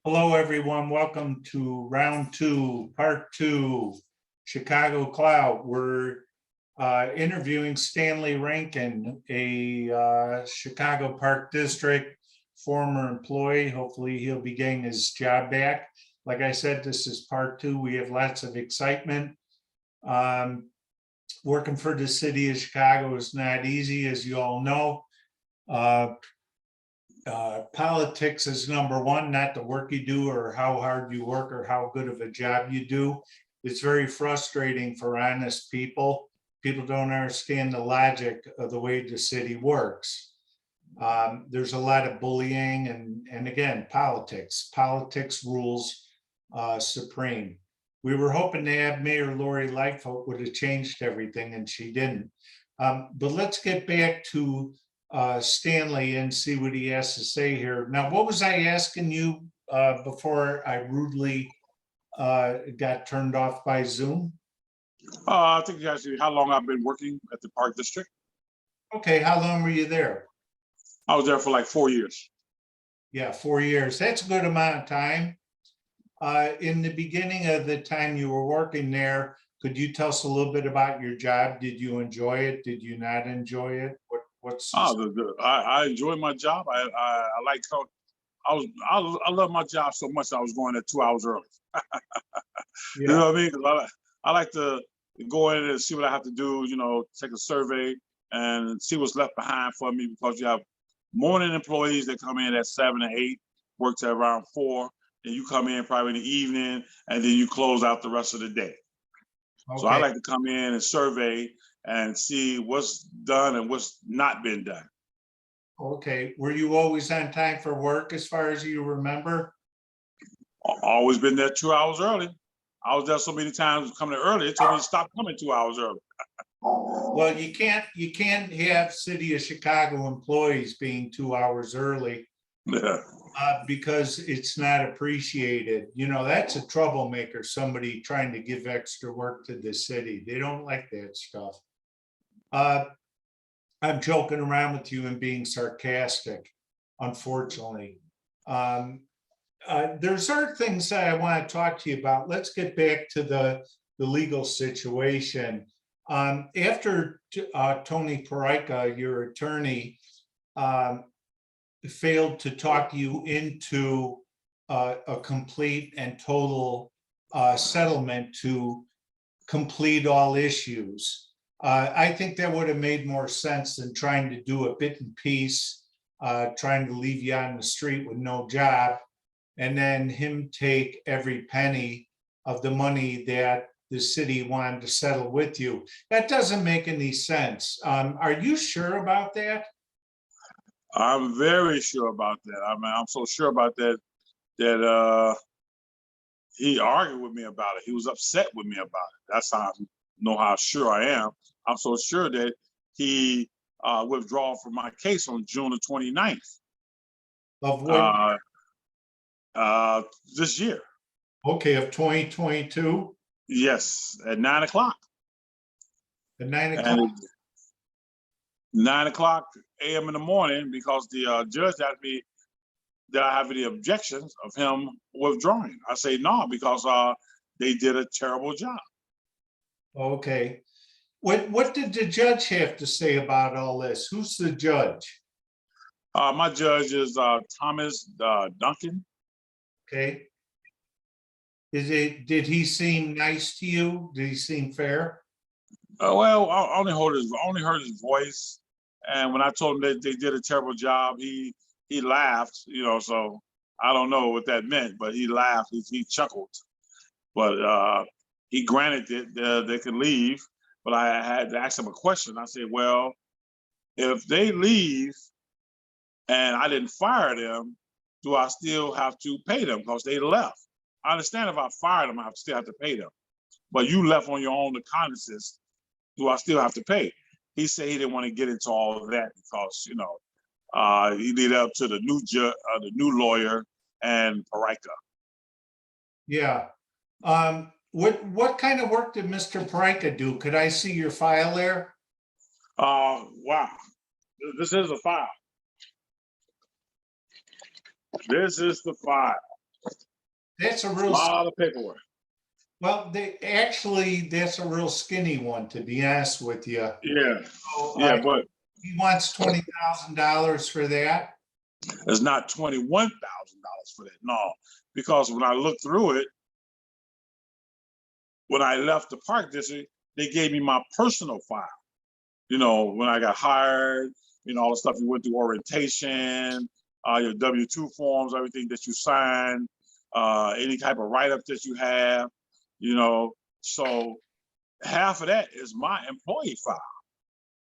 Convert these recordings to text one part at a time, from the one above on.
Hello, everyone. Welcome to round two, part two, Chicago Clout. We're interviewing Stanley Rankin, a Chicago Park District former employee. Hopefully he'll be getting his job back. Like I said, this is part two. We have lots of excitement. Working for the city of Chicago is not easy, as you all know. Politics is number one, not the work you do or how hard you work or how good of a job you do. It's very frustrating for honest people. People don't understand the logic of the way the city works. There's a lot of bullying and again, politics. Politics rules supreme. We were hoping to have Mayor Lori Lightfoot would have changed everything, and she didn't. But let's get back to Stanley and see what he has to say here. Now, what was I asking you before I rudely got turned off by Zoom? I think you asked me how long I've been working at the Park District. Okay, how long were you there? I was there for like 4 years. Yeah, 4 years. That's a good amount of time. In the beginning of the time you were working there, could you tell us a little bit about your job? Did you enjoy it? Did you not enjoy it? I enjoyed my job. I like how I love my job so much. I was going there 2 hours early. You know what I mean? 'Cause I like to go in and see what I have to do. You know, take a survey and see what's left behind for me, because you have morning employees that come in at 7 or 8, work till around 4, and you come in probably in the evening, and then you close out the rest of the day. Okay. So I like to come in and survey and see what's done and what's not been done. Okay. Were you always on time for work as far as you remember? Always been there 2 hours early. I was there so many times coming early, they told me to stop coming 2 hours early. Well, you can't have City of Chicago employees being 2 hours early. Yeah. Because it's not appreciated. You know, that's a troublemaker, somebody trying to give extra work to the city. They don't like that stuff. I'm joking around with you and being sarcastic, unfortunately. There's other things that I want to talk to you about. Let's get back to the legal situation. After Tony Perica, your attorney, failed to talk you into a complete and total settlement to complete all issues. I think that would have made more sense than trying to do a bit in piece, trying to leave you on the street with no job, and then him take every penny of the money that the city wanted to settle with you. That doesn't make any sense. Are you sure about that? I'm very sure about that. I mean, I'm so sure about that he argued with me about it. He was upset with me about it. That's how I know how sure I am. I'm so sure that he withdrew from my case on June the 29th. Of what? This year. Okay, of 2022? Yes, at 9 o'clock. At 9 o'clock? 9 o'clock a.m. in the morning, because the judge asked me, did I have any objections of him withdrawing? I say no, because they did a terrible job. Okay. What did the judge have to say about all this? Who's the judge? My judge is Thomas Duncan. Okay. Did he seem nice to you? Did he seem fair? Well, I only heard his voice, and when I told him that they did a terrible job, he laughed. You know, so I don't know what that meant, but he laughed. He chuckled, but he granted that they could leave. But I had to ask him a question. I said, well, if they leave and I didn't fire them, do I still have to pay them because they left? I understand if I fired them, I still have to pay them. But you left on your own recognizance. Do I still have to pay? He said he didn't want to get into all of that because, you know, he leave it up to the the new lawyer and Perica. Yeah. What kind of work did Mr. Perica do? Could I see your file there? Wow. This is a file. This is the file. That's a A real, lot of paperwork. well, that's a real skinny one, to be honest with you. Yeah, So, yeah, but he wants $20,000 for that. it's not $21,000 for that. No, because when I looked through it, when I left the park district, they gave me my personal file. You know, when I got hired, you know, all the stuff you went through, orientation, your W-2 forms, everything that you sign, any type of write-up that you have, you know. So half of that is my employee file.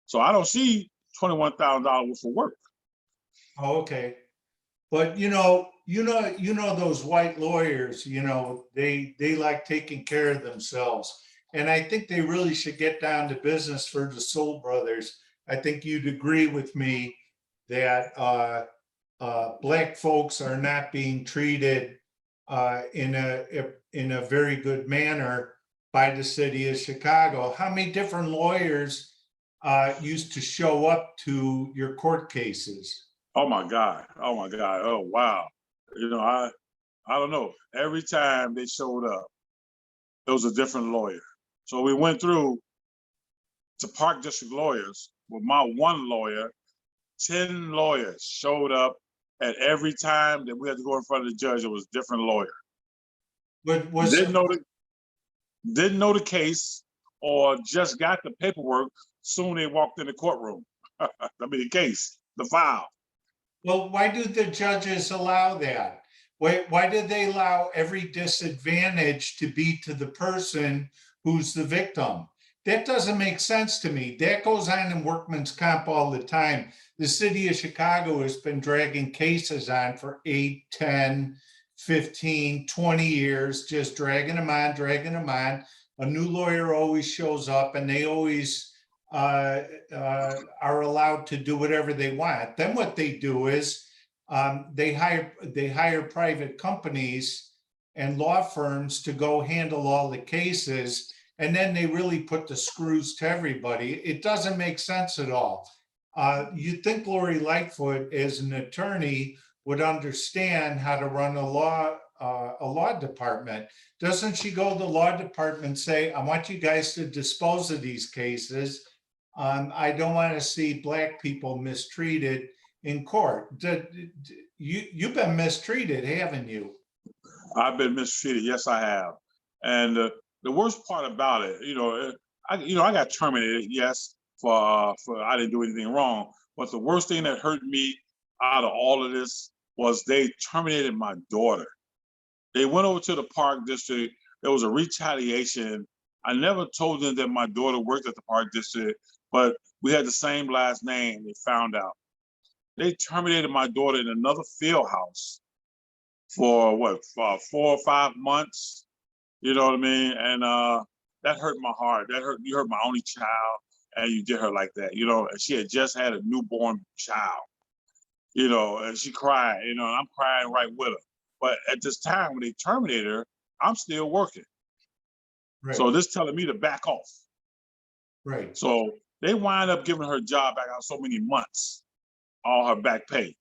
So I don't see $21,000 worth of work. Oh, okay. But those white lawyers, they like taking care of themselves. And I think they really should get down to business for the Soul Brothers. I think you'd agree with me that Black folks are not being treated in a very good manner by the city of Chicago. How many different lawyers used to show up to your court cases? Oh my God. Oh my God. Oh wow. You know, I don't know. Every time they showed up, it was a different lawyer. So we went through to Park District lawyers with my one lawyer. 10 lawyers showed up, and every time that we had to go in front of the judge, it was a different lawyer. But was Didn't know the case, or just got the paperwork soon they walked in the courtroom. I mean the case, the file. Well, why do the judges allow that? Why did they allow every disadvantage to be to the person who's the victim? That doesn't make sense to me. That goes on in workman's comp all the time. The city of Chicago has been dragging cases on for 8, 10, 15, 20 years, just dragging them on, dragging them on. A new lawyer always shows up and they always are allowed to do whatever they want. Then what they do is they hire private companies and law firms to go handle all the cases, and then they really put the screws to everybody. It doesn't make sense at all. You'd think Lori Lightfoot, as an attorney, would understand how to run a law department. Doesn't she go to the law department and say, I want you guys to dispose of these cases? I don't want to see Black people mistreated in court. You've been mistreated, haven't you? I've been mistreated. Yes, I have. And the worst part about it, I got terminated. Yes, for I didn't do anything wrong. But the worst thing that hurt me out of all of this was they terminated my daughter. They went over to the park district. There was a retaliation. I never told them that my daughter worked at the park district, but we had the same last name. They found out. They terminated my daughter in another field house for 4 or 5 months. You know what I mean? And that hurt my heart. You hurt my only child, and you did her like that. And she had just had a newborn child. And she cried. And I'm crying right with her. But at this time when they terminated her, I'm still working. Right. So this telling me to back off. Right. So they wind up giving her job back out so many months, all her back pay.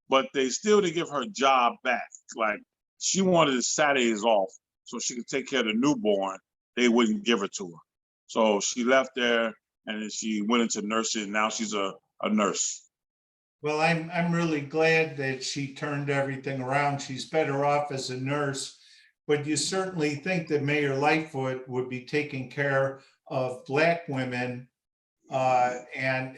But they still didn't give her job back. Like, she wanted the Saturdays off so she could take care of the newborn. They wouldn't give it to her. So she left there and then she went into nursing. Now she's a nurse. Well, I'm really glad that she turned everything around. She's better off as a nurse, but you certainly think that Mayor Lightfoot would be taking care of Black women, and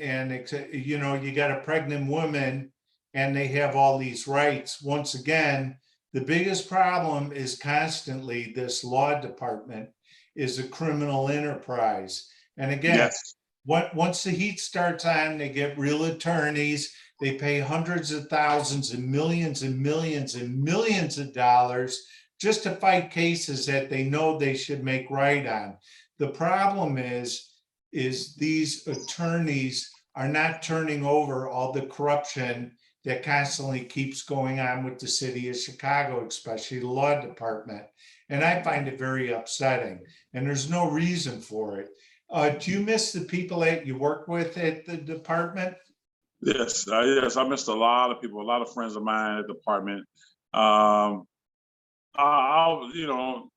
you got a pregnant woman, and they have all these rights. Once again, the biggest problem is constantly this law department is a criminal enterprise. And again, Yes. once the heat starts on, they get real attorneys. They pay hundreds of thousands and millions and millions and millions of dollars just to fight cases that they know they should make right on. The problem is these attorneys are not turning over all the corruption that constantly keeps going on with the city of Chicago, especially the law department. And I find it very upsetting, and there's no reason for it. Do you miss the people that you work with at the department? Yes, I missed a lot of people, a lot of friends of mine at the department. you know,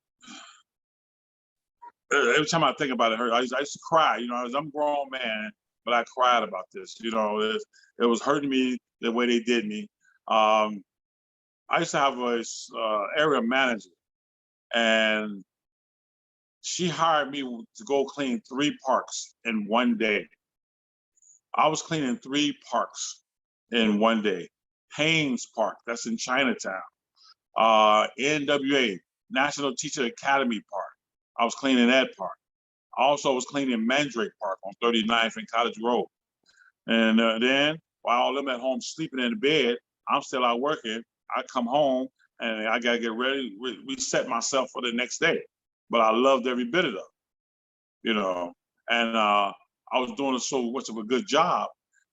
every time I think about it, I used to cry. You know, I'm a grown man, but I cried about this. You know, it was hurting me the way they did me. I used to have a area manager, and she hired me to go clean 3 parks in one day. I was cleaning 3 parks in one day. Haynes Park, that's in Chinatown. NWA, National Teacher Academy Park. I was cleaning that park. I also was cleaning Mandrake Park on 39th and Cottage Road. And then while all them at home sleeping in the bed, I'm still out working. I come home and I gotta get ready, reset myself for the next day. But I loved every bit of it, you know. And I was doing so much of a good job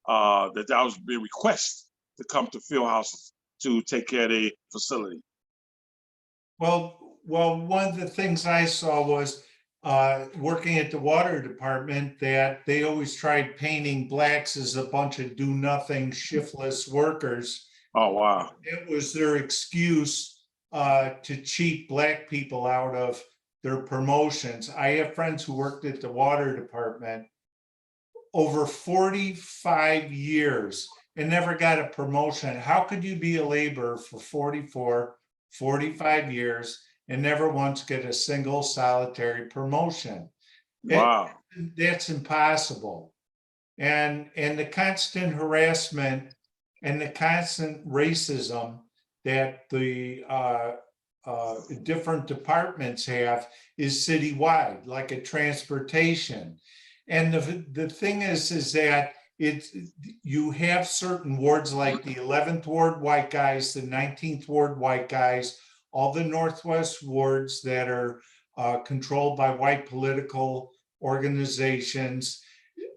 that I was being requested to come to field houses to take care of the facility. Well, one of the things I saw was working at the water department that they always tried painting blacks as a bunch of do-nothing, shiftless workers. Oh, wow. It was their excuse to cheat black people out of their promotions. I have friends who worked at the water department over 45 years and never got a promotion. How could you be a laborer for 45 years and never once get a single solitary promotion? Wow. That's impossible. And the constant harassment and the constant racism that the different departments have is citywide, like a transportation. And the thing is that you have certain wards like the 11th Ward white guys, the 19th Ward white guys, all the Northwest wards that are controlled by white political organizations.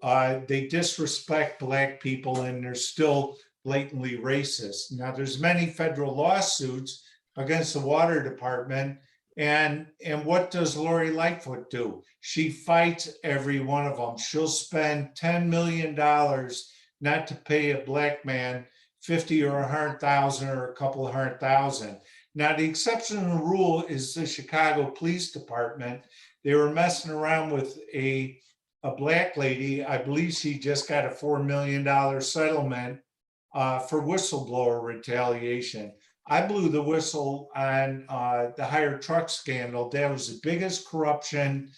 They disrespect black people and they're still blatantly racist. Now there's many federal lawsuits against the water department. And what does Lori Lightfoot do? She fights every one of them. She'll spend $10 million not to pay a black man 50 or 100,000 or a couple of 100,000. Now the exception to the rule is the Chicago Police Department. They were messing around with a black lady. I believe she just got a $4 million settlement for whistleblower retaliation. I blew the whistle on the hired truck scandal. That was the biggest corruption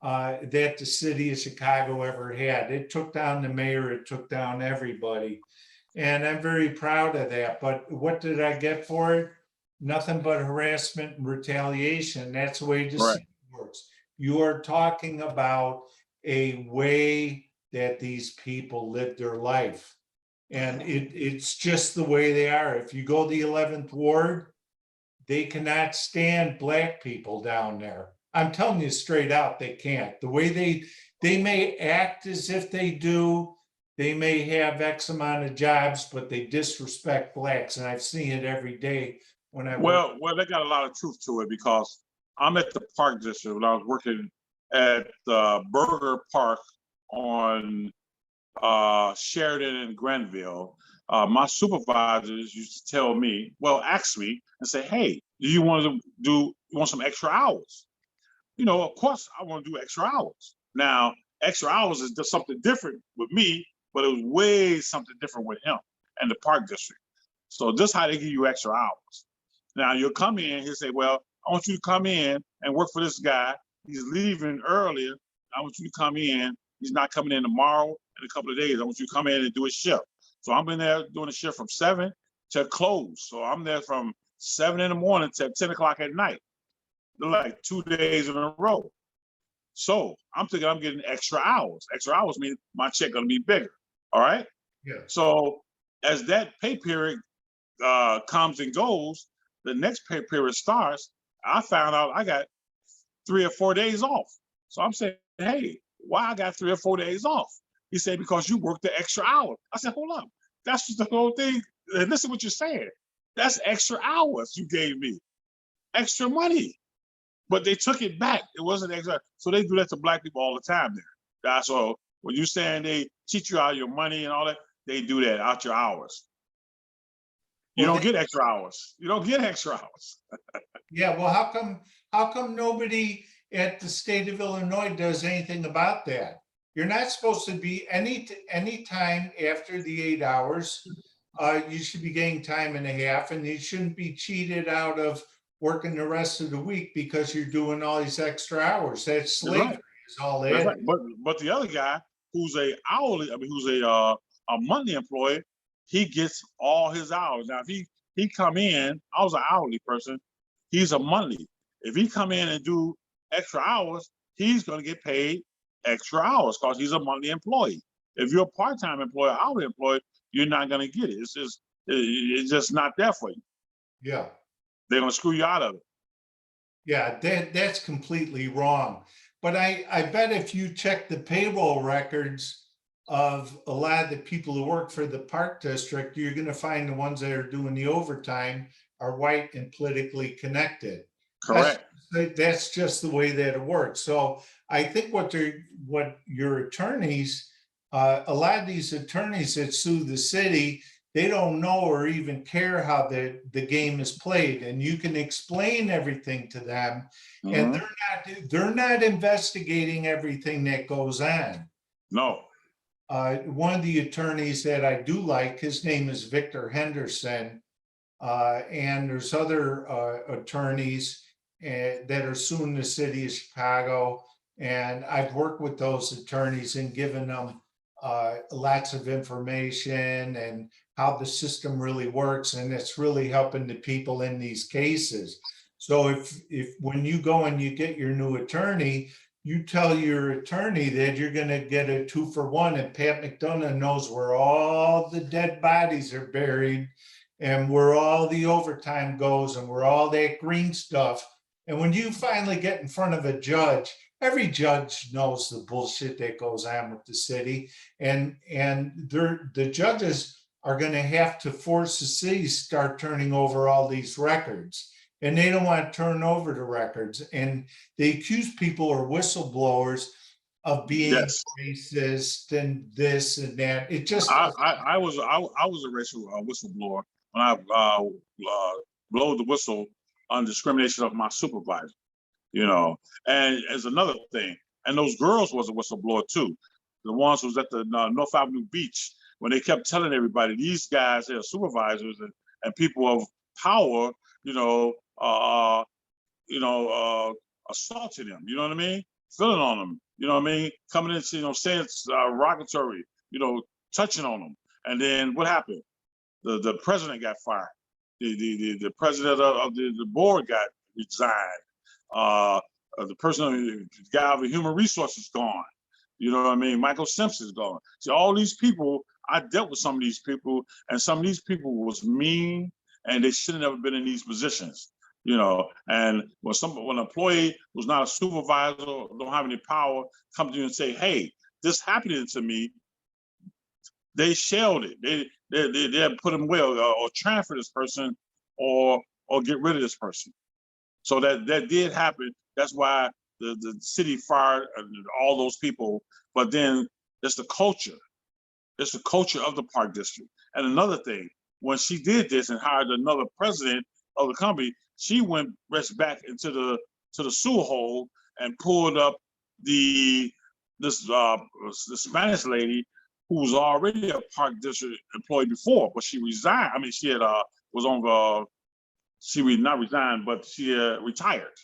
that the city of Chicago ever had. It took down the mayor, it took down everybody. And I'm very proud of that. But what did I get for it? Nothing but harassment and retaliation. That's the way the city works. You are talking about a way that these people live their life. And it's just the way they are. If you go to the 11th Ward, they cannot stand black people down there. I'm telling you straight out, they can't. The way they may act as if they do, they may have X amount of jobs, but they disrespect blacks. And I've seen it every day when I work. Well, they got a lot of truth to it because I'm at the Park District when I was working at Burger Park on Sheridan and Granville. My supervisors used to tell me, ask me and say, hey, do you want some extra hours? You know, of course I want to do extra hours. Now, extra hours is just something different with me, but it was way something different with him and the Park District. So this is how they give you extra hours. Now you'll come in, he'll say, well, I want you to come in and work for this guy. He's leaving earlier. I want you to come in. He's not coming in tomorrow in a couple of days. I want you to come in and do a shift. So I'm in there doing a shift from 7 to close. So I'm there from 7 in the morning to 10 o'clock at night. They're like 2 days in a row. So I'm thinking I'm getting extra hours. Extra hours mean my check gonna be bigger. All right? Yeah. So as that pay period comes and goes, the next pay period starts, I found out I got 3 or 4 days off. So I'm saying, hey, why I got 3 or 4 days off? He said, because you worked the extra hour. I said, hold up. That's just the whole thing. And listen what you're saying. That's extra hours you gave me. Extra money. But they took it back. It wasn't extra. So they do that to black people all the time there. That's all. When you're saying they cheat you out of your money and all that, they do that out your hours. You Well, don't get extra hours. You don't get extra hours. yeah, well, how come nobody at the state of Illinois does anything about that? You're not supposed to be any time after the 8 hours. You should be getting time and a half, and you shouldn't be cheated out of working the rest of the week because you're doing all these extra hours. That's That's slavery, right. is all That's that right. is. But the other guy who's who's a monthly employee, he gets all his hours. Now, if he come in, I was an hourly person. He's a monthly. If he come in and do extra hours, he's going to get paid extra hours because he's a monthly employee. If you're a part-time employee, hourly employee, you're not going to get it. It's just not there for you. Yeah. They're going to screw you out of it. Yeah, that's completely wrong. But I bet if you check the payroll records of a lot of the people who work for the Park District, you're going to find the ones that are doing the overtime are white and politically connected. That's Correct. that's just the way that it works. So I think what your attorneys, a lot of these attorneys that sue the city, they don't know or even care how the game is played, and you can explain everything to them, and Mhm. they're not investigating everything that goes on. No. One of the attorneys that I do like, his name is Victor Henderson, and there's other attorneys that are suing the city of Chicago, and I've worked with those attorneys and given them lots of information and how the system really works, and it's really helping the people in these cases. So if when you go and you get your new attorney, you tell your attorney that you're going to get a 2-for-1, and Pat McDonough knows where all the dead bodies are buried and where all the overtime goes and where all that green stuff. And when you finally get in front of a judge, every judge knows the bullshit that goes on with the city, and the judges are going to have to force the city to start turning over all these records, and they don't want to turn over the records, and they accuse people or whistleblowers of being Yes. racist and this and that. It just I was a racial whistleblower when I blowed the whistle on discrimination of my supervisor. You know, and as another thing, and those girls was a whistleblower too. The ones who was at the North Avenue Beach when they kept telling everybody these guys, they're supervisors and people of power, you know, assaulting them. You know what I mean? Filling on them. You know what I mean? Coming in, saying derogatory. Touching on them. And then what happened? The president got fired. The president of the board got resigned. The person, the guy of human resources gone. You know what I mean? Michael Simpson's gone. See, all these people, I dealt with some of these people, and some of these people was mean, and they should have never been in these positions. And when an employee who's not a supervisor or don't have any power come to you and say, "Hey, this happening to me," they shelled it. They put them away or transfer this person or get rid of this person. So that did happen. That's why the city fired all those people. But then it's the culture. It's the culture of the Park District. And another thing, when she did this and hired another president of the company, she went back into the sewer hole and pulled up the Spanish lady who was already a Park District employee before, but she resigned. I mean, she had was on she not resigned, but she retired.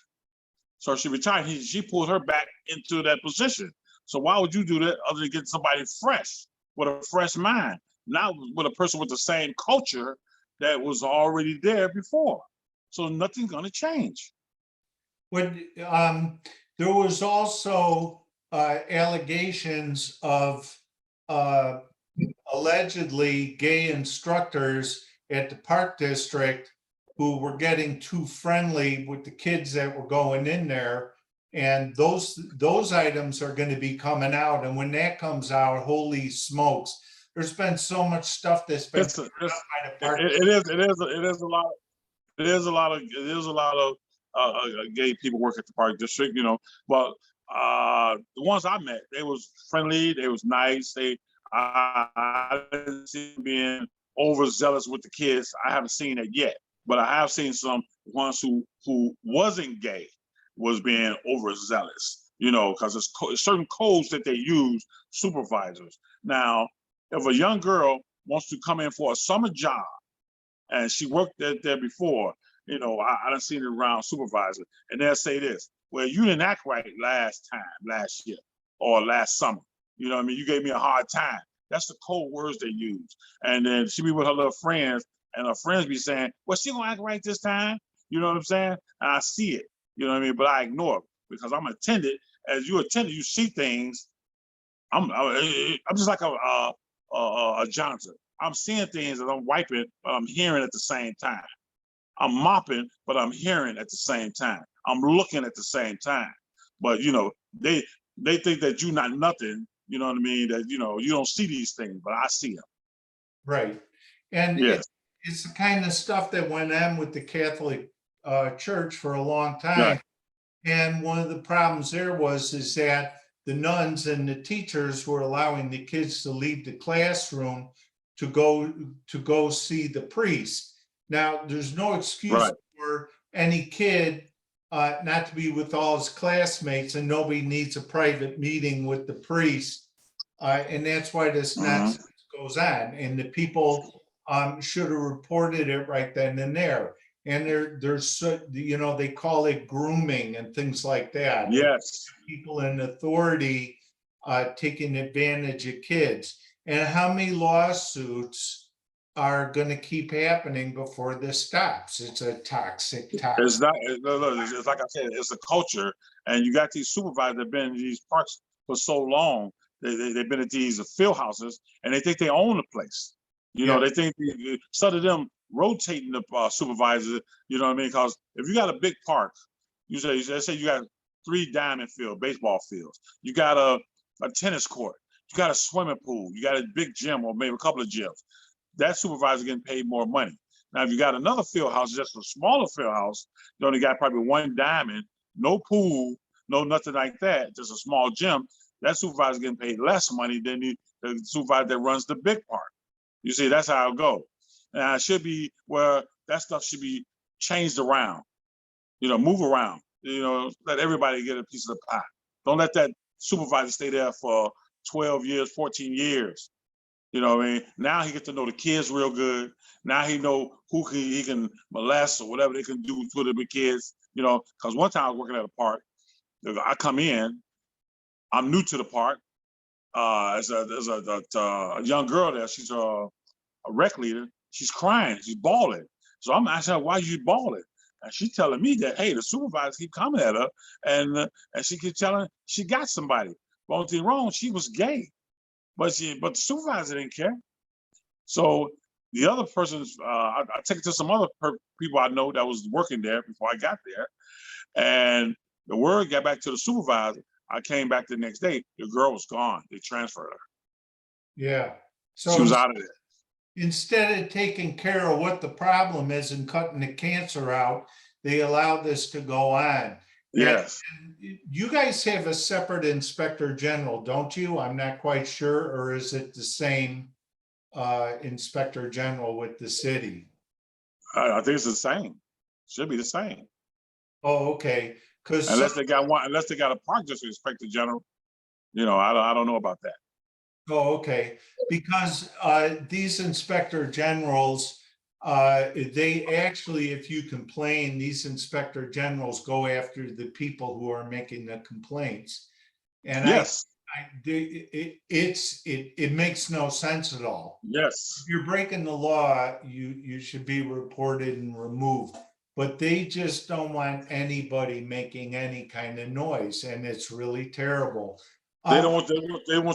So she retired. She pulled her back into that position. So why would you do that other than get somebody fresh with a fresh mind, not with a person with the same culture that was already there before? So nothing's going to change. When there was also allegations of allegedly gay instructors at the Park District who were getting too friendly with the kids that were going in there. And those items are going to be coming out. And when that comes out, holy smokes, there's been so much stuff that's been It's, by it's, the Park. it is a lot of gay people work at the Park District, but the ones I met, they was friendly, they was nice. I didn't see them being overzealous with the kids. I haven't seen it yet, but I have seen some ones who wasn't gay was being overzealous, because it's certain codes that they use, supervisors. Now, if a young girl wants to come in for a summer job and she worked there before, I done seen it around supervisor, and they'll say this, well, you didn't act right last year, or last summer. You know what I mean? You gave me a hard time. That's the code words they use. And then she be with her little friends, and her friends be saying, well, she gonna act right this time. You know what I'm saying? And I see it, you know what I mean? But I ignore it because I'm attended. As you attended, you see things. I'm just like a Johnson. I'm seeing things and I'm wiping, but I'm hearing at the same time. I'm mopping, but I'm hearing at the same time. I'm looking at the same time. But they think that you're not nothing. You know what I mean? That you don't see these things, but I see them. Right. And Yes. it's the kind of stuff that went on with the Catholic Church for a long time. Right. And one of the problems there is that the nuns and the teachers were allowing the kids to leave the classroom to go see the priest. Now, there's no excuse Right. for any kid not to be with all his classmates, and nobody needs a private meeting with the priest. And that's why this nonsense goes on. And the people should have reported it right then and there. And there's they call it grooming and things like that. Yes. People in authority taking advantage of kids. And how many lawsuits are going to keep happening before this stops? It's a toxic. It's not. It's like I said. It's a culture, and you got these supervisors that have been in these parks for so long. They've been at these field houses, and they think they own the place. They think instead of them rotating the supervisors, you know what I mean? Because if you got a big park, let's say you got 3 diamond field, baseball fields, you got a tennis court, you got a swimming pool, you got a big gym or maybe a couple of gyms. That supervisor getting paid more money. Now, if you got another field house, just a smaller field house, you only got probably 1 diamond, no pool, no nothing like that, just a small gym. That supervisor getting paid less money than the supervisor that runs the big park. You see, that's how it goes. And it should be where that stuff should be changed around, move around, let everybody get a piece of the pie. Don't let that supervisor stay there for 12 years, 14 years. You know what I mean? Now he gets to know the kids real good. Now he know who he can molest or whatever they can do to the kids, because one time I was working at a park, I come in, I'm new to the park. There's a young girl there, she's a rec leader. She's crying, she's bawling. So I'm asking her, why are you bawling? And she's telling me that, hey, the supervisors keep coming at her, and she keeps telling her she got somebody. But only thing wrong, she was gay. But the supervisor didn't care. So the other persons, I took it to some other people I know that was working there before I got there. And the word got back to the supervisor. I came back the next day, the girl was gone. They transferred her. Yeah. So she was out of there. Instead of taking care of what the problem is and cutting the cancer out, they allow this to go on. Yes. And you guys have a separate inspector general, don't you? I'm not quite sure. Or is it the same inspector general with the city? I think it's the same. Should be the same. Oh, okay. Because unless they got a park district inspector general, I don't know about that. Oh, okay. Because these inspector generals, they actually, if you complain, these inspector generals go after the people who are making the complaints. And yes, it makes no sense at all. Yes. If you're breaking the law, you should be reported and removed. But they just don't want anybody making any kind of noise, and it's really terrible. They want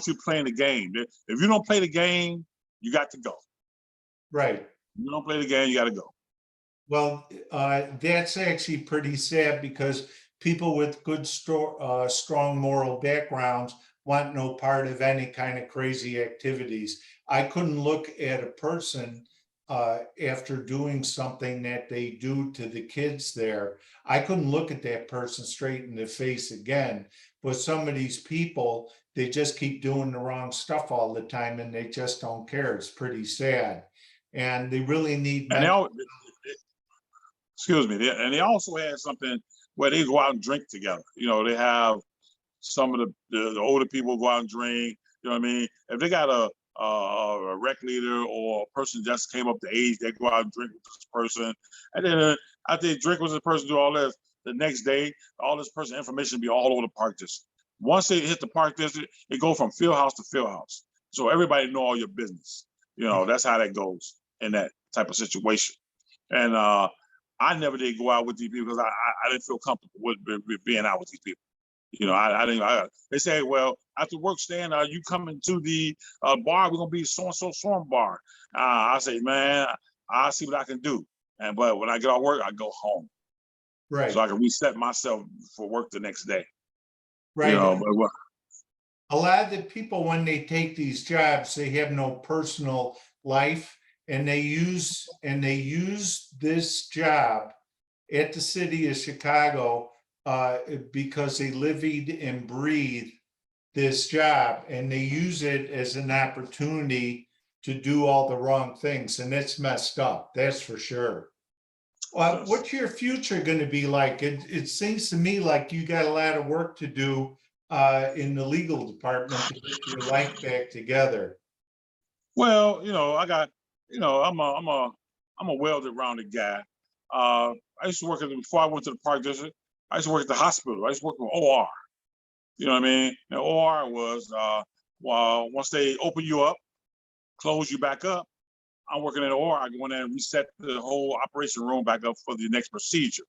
you playing the game. If you don't play the game, you got to go. Right. If you don't play the game, you got to go. Well, that's actually pretty sad because people with good, strong moral backgrounds want no part of any kind of crazy activities. I couldn't look at a person after doing something that they do to the kids there. I couldn't look at that person straight in the face again. But some of these people, they just keep doing the wrong stuff all the time and they just don't care. It's pretty sad. and they really need And they mental. all, excuse me, and they also had something where they go out and drink together. You know, they have some of the older people go out and drink. You know what I mean? If they got a rec leader or a person just came up to age, they go out and drink with this person. And then after they drink with this person, do all this, the next day, all this person information be all over the park district. Once they hit the park district, it go from field house to field house. So everybody know all your business. You know, that's how that goes in that type of situation. And I never did go out with these people because I didn't feel comfortable with being out with these people. You know, I didn't. They say, well, after work, Stan, you coming to the bar? We're gonna be so and so bar. I say, man, I'll see what I can do. But when I get off work, I go home, Right. so I can reset myself for work the next day. Right. You know, but a lot of the people, when they take these jobs, they have no personal life, and they use this job at the city of Chicago because they live, eat, and breathe this job, and they use it as an opportunity to do all the wrong things, and it's messed up. That's for sure. What's your future going to be like? It seems to me like you got a lot of work to do in the legal department to get your life back together. well, you know, I got, you know, I'm a well-rounded guy. I used to work before I went to the park district. I used to work at the hospital. I used to work with OR. You know what I mean? And OR was well, once they open you up, close you back up. I'm working at OR. I go in there and reset the whole operation room back up for the next procedure.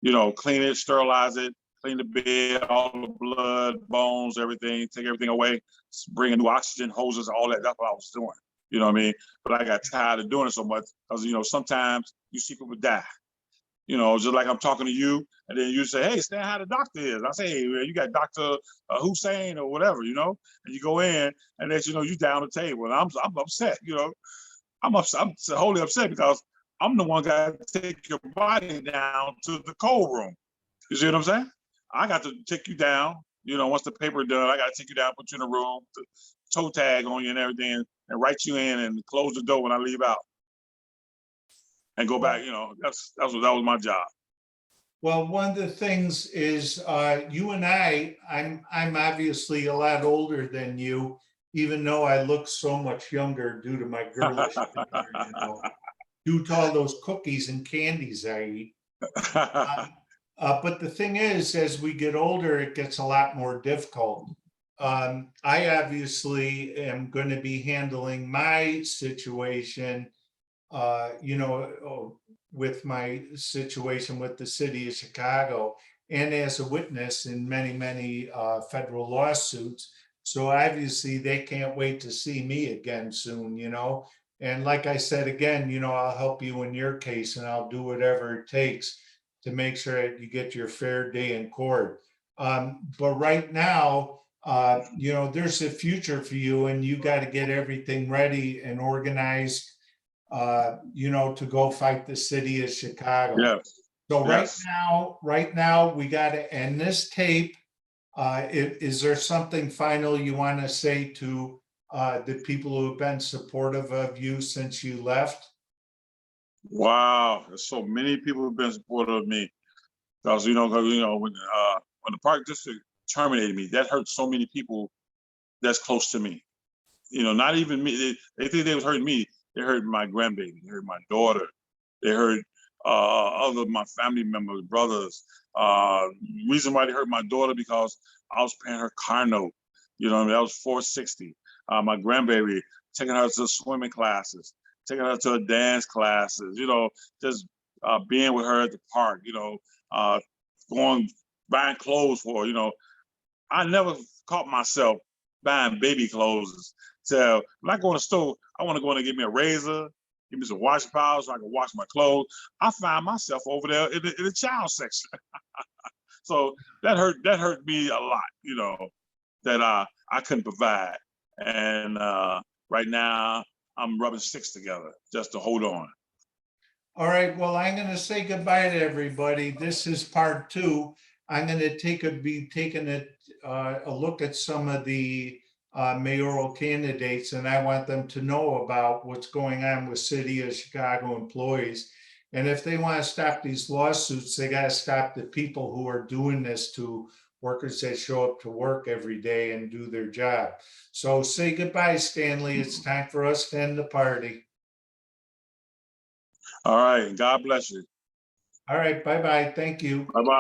You know, clean it, sterilize it, clean the bed, all the blood, bones, everything, take everything away, bring in new oxygen hoses, all that. That's what I was doing. You know what I mean? But I got tired of doing it so much because, you know, sometimes you see people die. You know, just like I'm talking to you, and then you say, hey, Stan, how the doctor is? I say, hey, you got Dr. Hussein or whatever, you know? And you go in, and then, you know, you down the table. And I'm upset, you know? I'm wholly upset because I'm the one got to take your body down to the cold room. You see what I'm saying? I got to take you down, you know, once the paper done, I got to take you down, put you in a room, toe tag on you and everything, and write you in and close the door when I leave out. And go back, you know, that was my job. Well, one of the things is you and I'm obviously a lot older than you, even though I look so much younger due to my girlish nature, you know, due to all those cookies and candies I eat. But the thing is, as we get older, it gets a lot more difficult. I obviously am going to be handling my situation, you know, with my situation with the city of Chicago and as a witness in many, many federal lawsuits. So obviously they can't wait to see me again soon, you know. And like I said, again, you know, I'll help you in your case and I'll do whatever it takes to make sure that you get your fair day in court. But right now, you know, there's a future for you and you got to get everything ready and organized, you know, to go fight the city of Chicago. Yes. So Yes. right now, we got to end this tape. Is there something final you want to say to the people who have been supportive of you since you left? Wow, there's so many people who've been supportive of me. Because you know, when the park district terminated me, that hurt so many people that's close to me. You know, not even me. They think they was hurting me. They hurt my grandbaby. They hurt my daughter. They hurt other my family members, brothers. Reason why they hurt my daughter because I was paying her car note. You know what I mean? That was $460. My grandbaby, taking her to swimming classes, taking her to dance classes. You know, just being with her at the park. You know, going buying clothes for her. You know, I never caught myself buying baby clothes. So when I go in the store, I want to go in and get me a razor, give me some wash powder so I can wash my clothes. I find myself over there in the child section. So that hurt me a lot, you know, that I couldn't provide. And right now I'm rubbing sticks together just to hold on. All right, well, I'm going to say goodbye to everybody. This is part 2. I'm going to be taking a look at some of the mayoral candidates, and I want them to know about what's going on with City of Chicago employees. And if they want to stop these lawsuits, they got to stop the people who are doing this to workers that show up to work every day and do their job. So say goodbye, Stanley. It's time for us to end the party. All right. God bless you. All right, bye-bye. Thank you. Bye-bye.